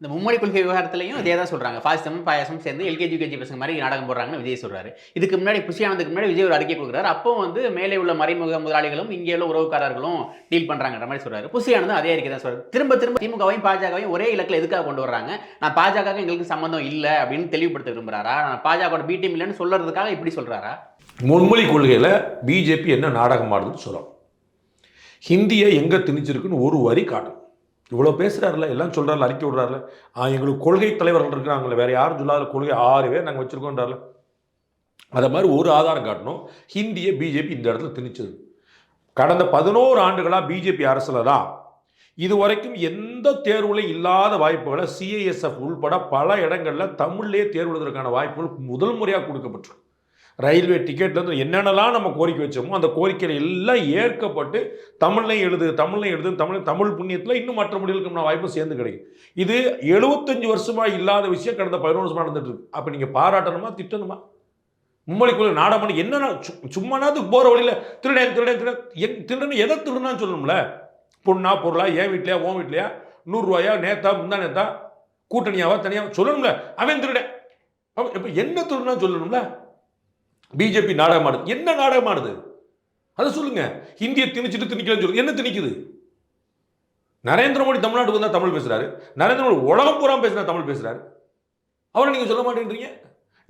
இந்த மும்மொழி கொள்கை விவகாரத்திலையும் இதே தான் சொல்றாங்க. பாசிசமும் பாயாசமும் சேர்ந்து எல்கேஜி யூகேஜி பசங்க மாதிரி நாடகம் போடுறாங்கன்னு விஜய் சொல்றாரு. இதுக்கு முன்னாடி புஷி ஆனதுக்கு முன்னாடி விஜய் ஒரு அறிக்கை கொடுக்குறாரு. அப்போ வந்து மேலே உள்ள மறைமுக முதலாளிகளும் இங்கே உள்ள உறவுக்காரர்களும் டீல் பண்றாங்கன்ற மாதிரி சொல்றாரு. புஷி ஆனதும் அதே அறிக்கை தான் சொல்றாரு. திரும்ப திரும்ப திமுகவையும் பாஜகவையும் ஒரே இலக்கில் எதுக்காக கொண்டு வர்றாங்க? நான் பாஜக எங்களுக்கு சம்பந்தம் இல்லை அப்படின்னு தெளிவுபடுத்த விரும்புறாரா? நான் பாஜக பி டீம் இல்லைன்னு சொல்றதுக்காக இப்படி சொல்றாரா? மும்மொழி கொள்கையில பிஜேபி என்ன நாடகம் ஆடுதுன்னு சொல்லலாம். ஹிந்தியை எங்க திணிச்சிருக்குன்னு ஒரு வரி காட்டும். இவ்வளோ பேசுகிறாருல, எல்லாம் சொல்கிறாருல, அறிக்கை விடுறாருல, எங்களுக்கு கொள்கை தலைவர்கள் இருக்கிறாங்களே, வேறு யாரும் சொல்லாத கொள்கை 6 பேர் நாங்கள் வச்சுருக்கோன்றாருல. அதை மாதிரி ஒரு ஆதாரம் காட்டணும். ஹிந்தியை பிஜேபி இந்த இடத்துல திணிச்சது. கடந்த 11 ஆண்டுகளாக பிஜேபி அரசில் தான் இதுவரைக்கும் எந்த தேர்வுலையும் இல்லாத வாய்ப்புகளை சிஐஎஸ்எஃப் உள்பட பல இடங்களில் தமிழ்லேயே தேர்வு எழுதுவதற்கான வாய்ப்புகள் முதல் முறையாக கொடுக்கப்பட்டிருக்கு. ரயில்வே டிக்கெட்லேருந்து என்னென்னலாம் நம்ம கோரிக்கை வச்சோமோ அந்த கோரிக்கைகள் எல்லாம் ஏற்கப்பட்டு தமிழ்லையும் எழுது தமிழ் புண்ணியத்தில் இன்னும் மற்ற மொழிகளுக்கு வாய்ப்பு சேர்ந்து கிடைக்கும். இது 75 வருஷமாக இல்லாத விஷயம் கடந்த 11 வருஷமாக நடந்துட்டு இருக்கு. அப்போ நீங்கள் பாராட்டணுமா திட்டணுமா? மும்மொழிக்குள்ள நாடகம் என்னன்னா சும்மானாதுக்கு போகிற வழியில் திருடன் எதை திருடுனான்னு சொல்லணும்ல. பொண்ணா பொருளா, என் வீட்லையா உன் வீட்லையா, 100 ரூபாயா, நேத்தா முந்தா நேத்தா, கூட்டணியாவா தனியாக சொல்லணும்ல. அவன் திருடன் இப்போ என்ன திருடுனான்னு சொல்லணும்ல. பிஜேபி நாடகமானது என்ன நாடகமானது அதை சொல்லுங்க. ஹிந்தியை திணிச்சிட்டு திணிக்கலன்னு சொல்லு. என்ன திணிக்குது? நரேந்திர மோடி தமிழ்நாட்டுக்கு வந்தால் தமிழ் பேசுறாரு. நரேந்திர மோடி உலகம் பூரா பேசுனா தமிழ் பேசுறாரு. அவரை நீங்க சொல்ல மாட்டேன்றீங்க.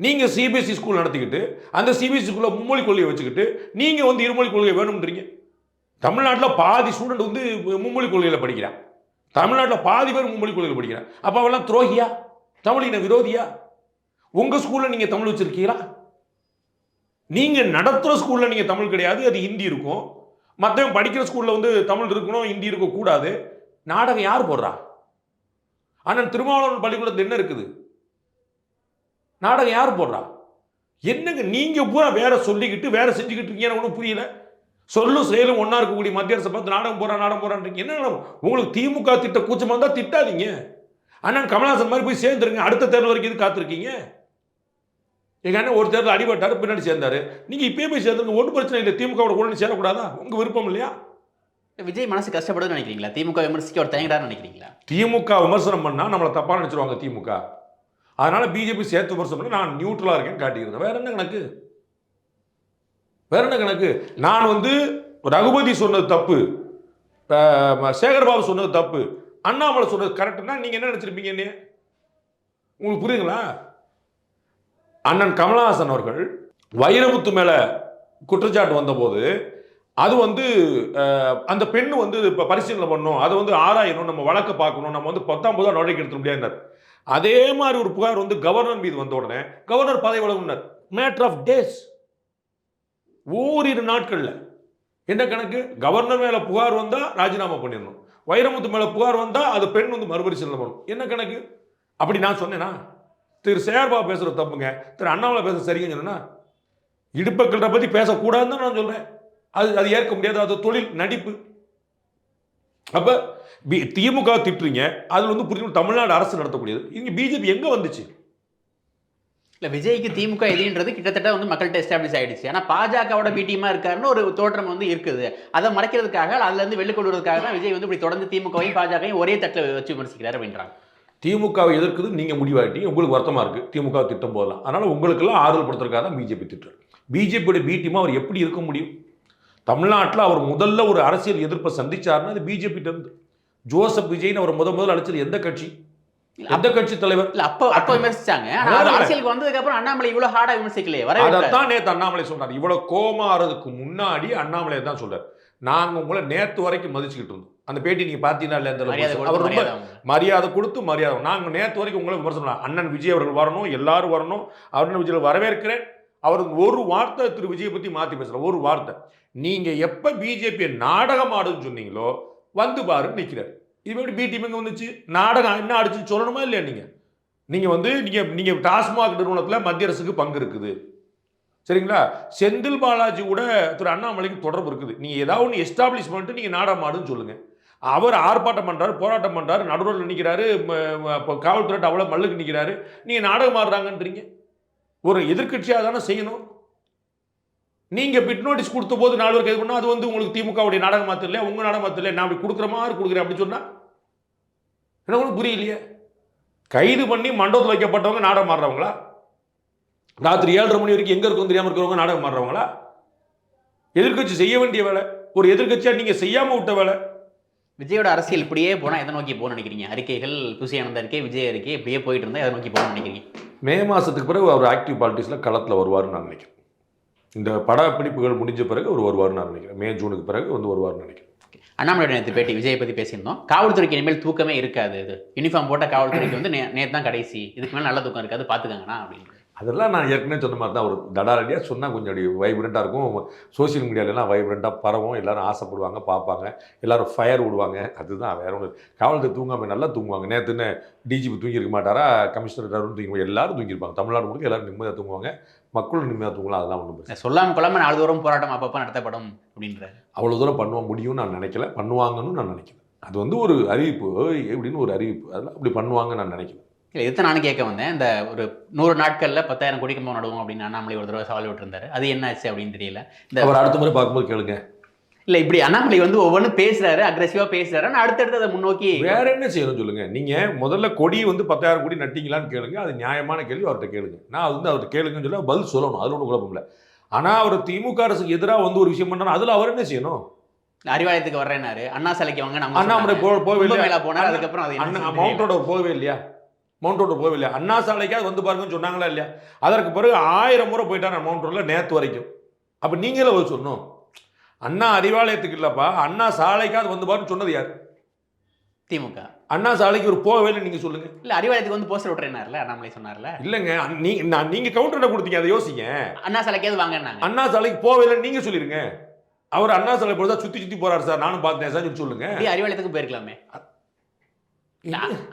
நீங்க சிபிஎஸ்சி ஸ்கூல் நடத்திக்கிட்டு அந்த சிபிஎஸ்சி ஸ்கூல்ல மும்மொழி கொள்கையை வச்சுக்கிட்டு நீங்க வந்து இருமொழி கொள்கை வேணும்ன்றீங்க. தமிழ்நாட்டில் பாதி ஸ்டூடெண்ட் வந்து மும்மொழி கொள்கையில படிக்கிறான். தமிழ்நாட்டில் பாதி பேர் மும்மொழி கொள்கையில் படிக்கிறான். அப்ப அவெல்லாம் துரோகியா, தமிழின விரோதியா? உங்க ஸ்கூல்ல நீங்க தமிழ் வச்சிருக்கீங்களா? நீங்க நடத்துற ஸ்கூல்ல நீங்க தமிழ் கிடையாது, அது ஹிந்தி இருக்கும். மற்றவன் படிக்கிற ஸ்கூல்ல வந்து தமிழ் இருக்கணும், ஹிந்தி இருக்க கூடாது. நாடகம் யார் போடுறா? ஆனால் திருமாவளவன் பள்ளிக்கூடத்தில் என்ன இருக்குது? நாடகம் யார் போடுறா? என்னங்க நீங்க பூரா வேற சொல்லிக்கிட்டு வேற செஞ்சுக்கிட்டு இருக்கீங்க. ஒன்றும் புரியல. சொல்லும் செயலும் ஒன்னா இருக்கக்கூடிய மத்திய அரசை பார்த்து நாடகம் போறான்றீங்க. என்ன உங்களுக்கு திமுக திட்ட கூச்சமா இருந்தா திட்டாதீங்க. அண்ணன் கமலஹாசன் மாதிரி போய் சேர்ந்துருங்க. அடுத்த தேர்தல் வரைக்கும் இது காத்திருக்கீங்க. எங்க அண்ணன் ஒரு தேர்தல் அடிபட்டாரு, பின்னாடி சேர்ந்தாரு. நீங்க இப்பயே போய் சேர்ந்துருங்க, ஒன்றும் பிரச்சனை இல்லை. திமுக கூட சேரக்கூடாதா? உங்க விருப்பம் இல்லையா? விஜய் மனசு கஷ்டப்படுதுன்னு நினைக்கிறீங்களா? திமுக விமர்சிக்க ஒரு தயங்கடான்னு நினைக்கிறீங்களா? திமுக விமர்சனம் பண்ணா நம்மளை தப்பா நினைச்சிருவாங்க திமுக. அதனால பிஜேபி சேர்த்து விமர்சனம் பண்ண நான் நியூட்ரலா இருக்கேன்னு காட்டிக்கிறேன். வேற என்ன கணக்கு? வேற என்ன கணக்கு? நான் வந்து ரகுபதி சொன்னது தப்பு, சேகர்பாபு சொன்னது தப்பு, அண்ணாமலை சொன்னது கரெக்ட்னா நீங்க என்ன நினைச்சிருப்பீங்க? உங்களுக்கு புரியுதுங்களா? அண்ணன் கமலஹாசன் அவர்கள் வைரமுத்து மேல குற்றச்சாட்டு வந்தபோது அது வந்து அந்த பெண்ணு வந்து இப்போ பரிசீலனை பண்ணணும், அதை வந்து ஆராயணும், நம்ம வழக்க பார்க்கணும், நம்ம வந்து 19 நடவடிக்கை எடுத்து முடியாது. அதே மாதிரி ஒரு புகார் வந்து கவர்னர் மீது வந்த உடனே கவர்னர் பதவி விலகுனார். மேட்டர் ஆஃப் டேஸ், ஓரிரு நாட்கள்ல. என்ன கணக்கு? கவர்னர் மேல புகார் வந்தா ராஜினாமா பண்ணிடணும், வைரமுத்து மேல புகார் வந்தா அது பெண் வந்து மறுபரிசீலனை பண்ணணும். என்ன கணக்கு? அப்படி நான் சொன்னேனா? திரு சேகர்பாபு பேசுறது தப்புங்க, திரு அண்ணாமலை பேசுறது சரிங்கன்னு சொன்னா இடுப்பக்களை பத்தி பேசக்கூடாதுன்னு தான் நான் சொல்றேன். அது ஏற்க முடியாது, அது தொழில் நடிப்பு. அப்ப திமுக திட்டுறீங்க, அதுல வந்து புரியும் தமிழ்நாடு அரசு நடத்தக்கூடியது. இங்க பிஜேபி எங்க வந்துச்சு? இல்ல விஜய்க்கு திமுக எதிரின்றது கிட்டத்தட்ட வந்து மக்கள்கிட்ட எஸ்டாப்ளிஷ் ஆயிடுச்சு. ஆனா பாஜகவோட பிடிமா இருக்காருன்னு ஒரு தோற்றம் வந்து இருக்குது. அதை மறைக்கிறதுக்காக, அதுல இருந்து வெளில கொண்டு வருவதற்காக தான் விஜய் வந்து இப்படி தொடர்ந்து திமுகவையும் பாஜகவையும் ஒரே தட்டில் வச்சு விமர்சிக்கிறார் அப்படின்றாங்க. திமுகவை எதிர்க்குது நீங்க முடிவாயிட்டீங்க, உங்களுக்கு வருத்தமா இருக்கு திமுக திட்டம் போதலாம். அதனால உங்களுக்கெல்லாம் ஆறுதல் படுத்துறதுக்காக தான் பிஜேபி திட்டம். பிஜேபியோட பி டீமா அவர் எப்படி இருக்க முடியும்? தமிழ்நாட்டில் அவர் முதல்ல ஒரு அரசியல் எதிர்ப்பை சந்திச்சாருன்னா அது பிஜேபி இருந்து. ஜோசப் விஜய்னு அவர் முதல் அழைச்சது எந்த கட்சி? எந்த கட்சி தலைவர்? இல்ல அப்போ விமர்சிச்சாங்க. அரசியலுக்கு வந்ததுக்கு அப்புறம் அண்ணாமலை இவ்வளவு ஹார்டா விமர்சிக்கலையே. அதான் நேத்து அண்ணாமலை சொன்னார். இவ்வளவு கோமா ஆறதுக்கு முன்னாடி அண்ணாமலை தான் சொல்றாரு, நாங்க உங்களை நேத்து வரைக்கும் மதிச்சுக்கிட்டு இருந்தோம். அந்த பேட்டி நீங்க பாத்தீங்கன்னா இல்ல, அவர் ரொம்ப மரியாதை கொடுத்து மரியாதை. நாங்க நேத்து வரைக்கும் உங்களை விமர்சனம், அண்ணன் விஜய் அவர்கள் வரணும், எல்லாரும் வரணும், அண்ணன் விஜய் வரவேற்கிறேன். அவர் ஒரு வார்த்தை திரு விஜய் பத்தி மாத்தி பேசுற ஒரு வார்த்தை. நீங்க எப்ப பிஜேபி நாடகம் ஆடுன்னு சொன்னீங்களோ வந்து பாருன்னு நிக்கிறார். இது எப்படி பி டீம் வந்துச்சு? நாடகம் என்ன ஆடிச்சு சொல்லணுமா இல்லையா? நீங்க வந்து நீங்க டாஸ்மாக் நிறுவனத்தில் மத்திய அரசுக்கு பங்கு இருக்குது, சரிங்களா? செந்தில் பாலாஜி கூட திரு அண்ணாமலைக்கு தொடர்பு இருக்குது. நீங்க ஏதாவது ஒன்று எஸ்டாப்ளிஷ் பண்ணிட்டு நீங்க நாடகம் ஆடுன்னு சொல்லுங்க. அவர் ஆர்ப்பாட்டம் பண்றாரு, போராட்டம் பண்றாரு, நடுவில் நிற்கிறாரு, காவல்துறை அவ்வளோ மல்லுக்கு நிற்கிறாரு, நீங்க நாடகம் ஆடுறாங்கன்றீங்க. ஒரு எதிர்கட்சியாக தானே செய்யணும். நீங்க பிட் நோட்டீஸ் கொடுத்த போது 4 பேருக்கு எது பண்ணா அது வந்து உங்களுக்கு திமுகவுடைய நாடகம் மாத்திரம் இல்லையா, உங்க நாடகம் மாத்திரம் இல்லையா? நான் அப்படி கொடுக்குற மாதிரி கொடுக்குறேன் அப்படின்னு சொன்னா என்ன ஒன்றும் புரியலையே. கைது பண்ணி மண்டபத்தில் வைக்கப்பட்டவங்க நாடகம் ஆடுறவங்களா? ராத்திரி 7:30 மணி வரைக்கும் எங்க இருக்கும் தெரியாம இருக்கிறவங்க நாடகம் ஆடுறவங்களா? எதிர்க்கட்சி செய்ய வேண்டிய வேலை, ஒரு எதிர்க்கட்சியா நீங்க செய்யாம விட்ட வேலை. விஜயோட அரசியல் இப்படியே போனா எதை நோக்கி போகணும்னு நினைக்கிறீங்க? அறிக்கைகள் புசி ஆனந்த அறிக்கை, விஜய் அறிக்கை இப்படியே போயிட்டு இருந்தா எதை நோக்கி போகணும்னு நினைக்கிறீங்க? மே மாசத்துக்கு பிறகு அவர் ஆக்டிவ் பாலிட்டிக்ஸ்ல களத்தில் வருவாருன்னு நான் நினைக்கிறேன். இந்த படப்பிடிப்புகள் முடிஞ்ச பிறகு அவர் வருவார்னு நான் நினைக்கிறேன். மே ஜூனுக்கு பிறகு வருவார்னு நினைக்கிறேன். அண்ணாமலை நேற்று பேட்டி விஜயை பற்றி பேசியிருந்தோம். காவல்துறைக்கு இனிமேல் தூக்கமே இருக்காது, இது யூனிஃபார்ம் போட்ட காவல்துறைக்கு வந்து நேற்று தான் கடைசி, இதுக்கு மேலே நல்ல தூக்கம் இருக்காது பார்த்துக்கங்கண்ணா அப்படின்னு. அதெல்லாம் நான் ஏற்கனவே சொன்ன மாதிரி தான். ஒரு தடாரடியாக சொன்னால் கொஞ்சம் அப்படி வைப்ரண்ட்டாக இருக்கும். சோசியல் மீடியாலெலாம் வைப்ரண்ட்டாக பரவும், எல்லோரும் ஆசைப்படுவாங்க, பார்ப்பாங்க, எல்லோரும் ஃபயர் விடுவாங்க. அதுதான் வேற ஒன்று. காவல்துறை தூங்காமல் நல்லா தூங்குவாங்க. நேற்றுன்னு டிஜிபி தூங்கியிருக்க மாட்டாரா, கமிஷனர் அருண் தூங்கி, எல்லாரும் தூங்கியிருப்பாங்க. தமிழ்நாடு முழுக்க எல்லாரும் நிம்மதியாக தூங்குவாங்க, மக்களும் நிம்மதியாக தூங்கலாம். அதெல்லாம் ஒன்றும் பிரச்சனை. சொல்லாமல் கொள்ளாமல் நாள்தோறும் போராட்டம் அப்பப்போ நடத்தப்படும் அப்படின்ற அவ்வளோ தூரம் பண்ணுவோம் முடியும்னு நான் நினைக்கல, பண்ணுவாங்கன்னு நான் நினைக்கிறேன். அது வந்து ஒரு அறிவிப்பு எப்படின்னு ஒரு அறிவிப்பு, அதெல்லாம் அப்படி பண்ணுவாங்கன்னு நான் நினைக்கிறேன். இல்லை, இதுதான் நானும் கேட்க வந்தேன். இந்த ஒரு 100 நாட்களில் 10,000 கோடி கம்பம் நடுவோம் அப்படின்னு அண்ணாமலை ஒரு தடவை சவால் விட்டுருந்தாரு. அது என்ன ஆச்சு அப்படின்னு தெரியல. இந்த அவர் அடுத்த முறை பார்க்கும்போது கேளுங்க. இல்லை, இப்படி அண்ணாமலை வந்து ஒவ்வொன்றும் பேசுறாரு, அக்ரெசிவாக பேசுறாரு, ஆனால் அடுத்தடுத்து அதை முன்னோக்கி வேற என்ன செய்யணும் சொல்லுங்க. நீங்கள் முதல்ல கொடி வந்து 10,000 கோடி நட்டிங்களான்னு கேளுங்க. அது நியாயமான கேள்வி, அவர்கிட்ட கேளுங்க. நான் வந்து அவர்கிட்ட கேளுங்கன்னு சொல்ல பதில் சொல்லணும், அதில் ஒன்றும் குழப்பம் இல்லை. ஆனால் அவர் திமுக அரசுக்கு எதிராக வந்து ஒரு விஷயம் பண்ணாலும் அதில் அவர் என்ன செய்யணும்? அறிவாலயத்துக்கு வர்றேன்னாரு, அண்ணா சிலைக்கு வாங்க, நம்ம அண்ணாமலை போகவே போனார். அதுக்கப்புறம் அது மவுண்ட் ரோடு போகவே இல்லையா? மவுண்ட் ரோடு போகவே இல்லையா? அண்ணா சாலைக்காவது வந்து பாருங்கன்னு சொன்னாங்களா இல்லையா? அதற்கு பிறகு 1000 முறை போயிட்டார் மவுண்ட் ரோடில் நேற்று வரைக்கும். அப்போ நீங்களே போய் சொல்லணும், அண்ணா அறிவாலயத்துக்கு இல்லைப்பா, அண்ணா சாலைக்காவது வந்து பாருன்னு சொன்னது யார்? திமுக. அண்ணா சாலைக்கு ஒரு போகவே இல்லை, நீங்கள் சொல்லுங்க. இல்லை, அறிவாலயத்துக்கு வந்து போஸ்டர் விட்டுறேன்னார்ல அண்ணாமலை சொன்னார்ல. இல்லைங்க, நீங்கள் கவுண்டர்கிட்ட கொடுத்தீங்க, அதை யோசிங்க. அண்ணா சாலைக்காவது வாங்கினாங்க, அண்ணா சாலைக்கு போகவே இல்லைன்னு நீங்கள் சொல்லிருங்க. அவர் அண்ணா சாலை போல சுற்றி சுற்றி போறாரு சார், நானும் பார்த்தேன் சார் சொல்லுங்க. அறிவாலயத்துக்கு போயிருக்கலாமே.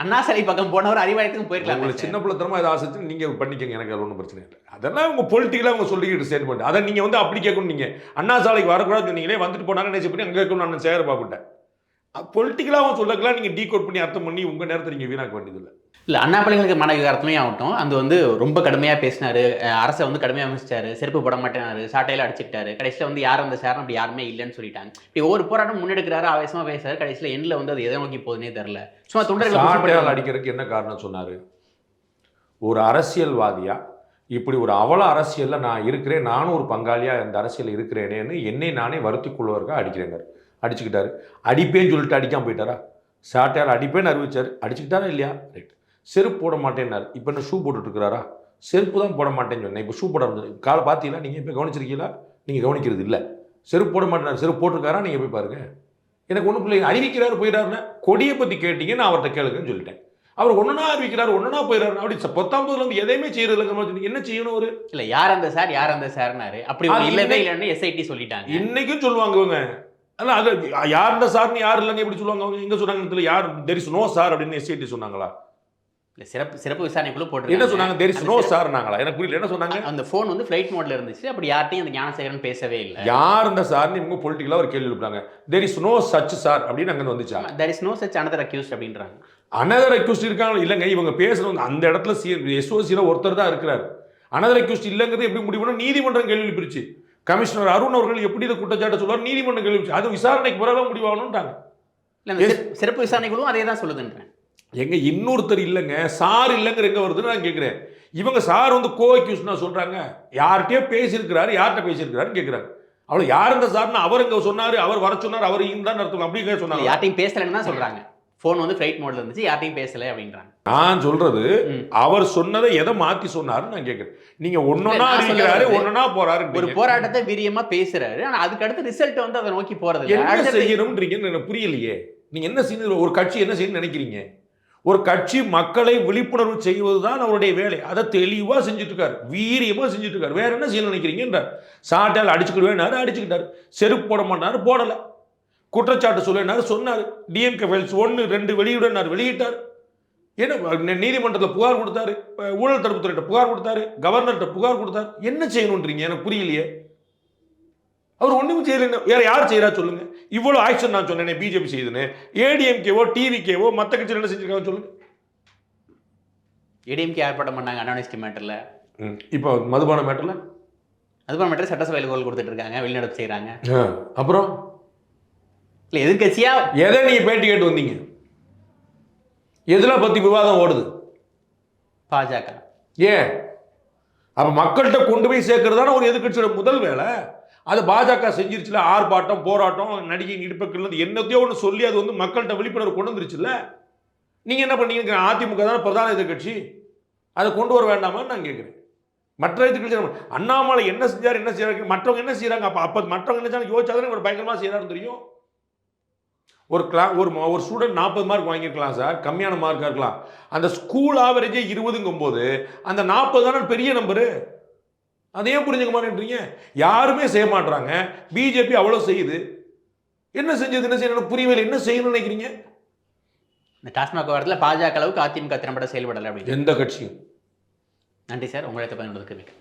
அண்ணா சிலை பக்கம் போனவர் அறிவாலயத்துக்கும் போயிருக்கலாம். உங்களுக்கு சின்ன பிள்ளைத்தனமா ஏதாவது ஆசை நீங்க பண்ணிக்கங்க, எனக்கு அது ஒன்றும் பிரச்சனை இல்லை. அதெல்லாம் உங்க பொலிட்டிக்கலா அவங்க சொல்லிக்கிட்டு ஸ்டேட்மெண்ட். அதை நீங்க வந்து அப்படி கேட்கணும். நீங்க அண்ணா சாலைக்கு வரக்கூடாது சொன்னீங்களே, வந்துட்டு போனாங்க நினைச்சு பண்ணி அங்கே கேட்கணும். நான் சேகர் பாபுட்டேன் பொலிட்டிக்கலா அவன் சொல்லக்கலாம். நீங்க டீகோட் பண்ணி அர்த்தம் பண்ணி உங்க நேரத்தை நீங்க வீணாக்க வேண்டியதில்லை. இல்லை, அண்ணாமலைகளுக்கு மன விகாரத்துமே ஆகட்டும், அது வந்து ரொம்ப கடுமையாக பேசினாரு, அரசை வந்து கடுமையாக விமர்சிச்சாரு, செருப்பு போட மாட்டேனாரு, சாட்டையில் அடிச்சுக்கிட்டாரு. கடைசியில் வந்து யார் அந்த சாரம் அப்படி யாருமே இல்லைன்னு சொல்லிட்டாங்க. இப்படி ஒவ்வொரு போராட்டம் முன்னெடுக்கிறாரு, ஆவேசமாக பேசுறாரு, கடைசியில் எண்ணில் வந்து அது எதை நோக்கி போகுதுன்னே தெரியல. சும்மா தொண்டர்கள் அடிக்கிறதுக்கு என்ன காரணம் சொன்னாரு? ஒரு அரசியல்வாதியா இப்படி ஒரு அவல அரசியலில் நான் இருக்கிறேன், நானும் ஒரு பங்காளியாக இந்த அரசியலில் இருக்கிறேனேன்னு என்னை நானே வருத்தி கொள்வதற்காக அடிக்கிறேங்க. அடிச்சுக்கிட்டாரு. அடிப்பேன்னு சொல்லிட்டு அடிக்காமல் போயிட்டாரா? சாட்டையால் அடிப்பேன்னு அறிவிச்சார், அடிச்சுக்கிட்டாரா இல்லையா? ரைட். செருப்பு போட மாட்டேன்னாரு, இப்போ என்ன ஷூ போட்டுட்ருக்கிறாரா? செருப்பு தான் போட மாட்டேன்னு சொன்னேன், இப்போ ஷூ போட காலை பார்த்தீங்களா? நீங்கள் இப்போ கவனிச்சிருக்கீங்களா? நீங்கள் கவனிக்கிறது இல்லை. செருப்பு போட மாட்டேனார், செருப்பு போட்டிருக்காரா? நீங்கள் போய் பாருங்கள். எனக்கு ஒன்றும் பிள்ளைங்க அறிவிக்கிறாரு போயிடாருன்னா, கொடியை பற்றி கேட்டீங்க, நான் அவர்கிட்ட கேளுங்கன்னு சொல்லிட்டேன். அவர் ஒன்றுனா அறிவிக்கிறார், ஒன்றுனா போயிடாரு. அப்படி 19 வந்து எதையுமே செய்யறதுல என்ன செய்யணும்? ஒரு இல்லை, யார் அந்த சார், யார் அந்த சார்னாரு, அப்படி இல்லவே இல்லைன்னு எஸ்ஐடி சொல்லிட்டாங்க. இன்னைக்கும் சொல்லுவாங்க அவங்க. ஆனால் அது யார் இந்த சார்னு யார் இல்லைங்க எப்படி சொல்லுவாங்க அவங்க? எங்கே சொன்னாங்க? யார் தெர் இஸ் நோ சார் அப்படின்னு எஸ்ஐடி சொன்னாங்களா? சிறப்பு விசாரணைக்குள்ள போட்டு என்ன சொன்னாங்க? தெர் இஸ் நோ சார்னாங்களா? எனக்கு புரியல, என்ன சொன்னாங்க? அந்த ஃபோன் வந்து ஃப்ளைட் மோட்ல இருந்துச்சு. அப்படி யார்ட்டையும் அந்த ஞானசேகரன் பேசவே இல்லை. யார் இந்த சார்னு இவங்க பொலிட்டிக்கலா ஒரு கேள்வி எழுப்புறாங்க. There is no such sir அப்படின்னு அங்கே வந்துச்சா? There is no such another accused அப்படின்றாங்க. அனதர் அக்யூஸ்ட் இருக்காங்க இல்லைங்க, இவங்க பேசுறது அந்த இடத்துல எஸ்ஓசியில் ஒருத்தர் தான் இருக்கிறார். அனதர் அக்யூஸ்ட் இல்லைங்கிறது எப்படி முடிவு பண்ண? நீதிமன்றம் கேள்வி பிரிச்சு கமிஷனர் அருண் அவர்கள் எப்படி இதை குற்றச்சாட்டு சொல்லுவார்? நீதிமன்றம் கேள்வி, அது விசாரணைக்கு பிறகு முடிவாகணும்ட்டாங்க. சிறப்பு விசாரணைகளும் அதே தான் சொல்லுதுன்றேன். எங்க இன்னொருத்தர் இல்லைங்க, சார் இல்லைங்கிற எங்க வருதுன்னு நான் கேட்குறேன். இவங்க சார் வந்து கோ அக்யூஸ்ட்னா சொல்றாங்க. யார்கிட்டயோ பேசியிருக்கிறாரு, யார்கிட்ட பேசியிருக்கிறாருன்னு கேட்குறாங்க. அவ்வளோ யார் இந்த சார்னா அவர் இங்கே சொன்னார், அவர் வர சொன்னார், அவர் தான் நடத்தணும் அப்படிங்கிற சொன்னாங்க. யார்ட்டையும் பேசலைன்னு தான் சொல்றாங்க. ஃபோன் வந்து ஃப்ளைட் மோட்ல இருந்துச்சு, யார்ட்டையும் பேசலை அப்படின்றாங்க. நான் சொல்றது அவர் சொன்னதை எதை மாற்றி சொன்னாருன்னு நான் கேட்குறேன். நீங்க ஒன்னொன்னா அறிவிக்கிறாரு, ஒன்னொன்னா போறாரு. ஒரு போராட்டத்தை வீரியமா பேசுறாரு, ஆனால் அதுக்கு அடுத்து ரிசல்ட் வந்து அதை நோக்கி போறது என்ன செய்யணும்ன்றீங்கன்னு எனக்கு புரியலையே. நீங்க என்ன செய்யணும்? ஒரு கட்சி என்ன செய்யணும்னு நினைக்கிறீங்க? ஒரு கட்சி மக்களை விழிப்புணர்வு செய்வதுதான் அவருடைய வேலை. அதை தெளிவாக செஞ்சுட்டு இருக்காரு, வீரியமாக செஞ்சுட்டு இருக்காரு. வேற என்ன செய்யணும் நினைக்கிறீங்கன்றார். சாட்டால் அடிச்சுக்கிடுவேனாரு, அடிச்சுக்கிட்டாரு. செருப்பு போட மாட்டாரு, போடலை. குற்றச்சாட்டு சொல்லினாரு, சொன்னார். டிஎம்கே ஃபைல்ஸ் 1, 2 வெளியிடனார், வெளியிட்டார். ஏன்னா நீதிமன்றத்தில் புகார் கொடுத்தாரு, ஊழல் தடுப்புத்துறையிட்ட புகார் கொடுத்தாரு, கவர்னர்கிட்ட புகார் கொடுத்தாரு. என்ன செய்யணுன்றீங்க எனக்கு புரியலையே. அவர் ஒன்றும் செய்யல. வேற யார் செய்யறா சொல்லுங்க? இவ்வளோ ஆக்ஷன் நான் சொன்னேன் பிஜேபி செய்யுதுன்னு. ஏடிஎம்கேவோ டிவிகேவோ மற்ற கட்சியில் என்ன செஞ்சிருக்காங்க சொல்லுங்க? ஏடிஎம்கே ஆர்ப்பாட்டம் பண்ணாங்க அனானிஸ்டி மேட்டர்ல. இப்போ மதுபான மேட்டர்ல மேட்டர் சட்டசபையில் கோல் கொடுத்துட்டு இருக்காங்க, வெளிநடப்பு செய்யறாங்க. அப்புறம் இல்லை, எதிர்கட்சியா எதை நீங்க பேட்டி கேட்டு வந்தீங்க? எதுல பத்தி விவாதம் ஓடுது? பாஜக. ஏன் அப்போ மக்கள்கிட்ட கொண்டு போய் சேர்க்கறது தானே ஒரு எதிர்க்கட்சியோட முதல் வேலை. அது பாஜக செஞ்சிருச்சுல, ஆர்ப்பாட்டம் போராட்டம் நடிகை இடுப்பக்கில் என்னத்தையோ ஒன்று சொல்லி அது வந்து மக்கள்கிட்ட விழிப்புணர்வு கொண்டு வந்துருச்சுல்ல. நீங்கள் என்ன பண்ணீங்க? அதிமுக தானே பிரதான எதிர்க்கட்சி, அதை கொண்டு வர வேண்டாமான்னு நான் கேட்குறேன். மற்ற எதிர்க்கட்சி அண்ணாமலை என்ன செஞ்சார் என்ன செய்யறாங்க, மற்றவங்க என்ன செய்யறாங்க, அப்போ மற்றவங்க என்ன செய்யறாங்க யோசிச்சா தானே ஒரு பயங்கரமாக செய்யறாருன்னு தெரியும். ஒரு ஸ்டூடெண்ட் 40 மார்க் வாங்கியிருக்கலாம் சார், கம்மியான மார்க்காக இருக்கலாம். அந்த ஸ்கூல் ஆவரேஜே 20ங்கும் போது அந்த 40 தானே பெரிய நம்பரு. அதையே புரிஞ்சுக்க மாட்டேன்றீங்க. யாருமே செய்ய மாட்டாங்க. பிஜேபி அவ்வளோ செய்யுது. என்ன செஞ்சது, என்ன செய்யணும் புரியவில்லை. என்ன செய்யணும்னு நினைக்கிறீங்க? இந்த டாஸ்மாக் விவகாரத்தில் பாஜக அளவுக்கு அதிமுக திறம்பட செயல்படலை அப்படின்னு எந்த கட்சியும். நன்றி சார், உங்களை பயன்படுத்துக்கு மிக்க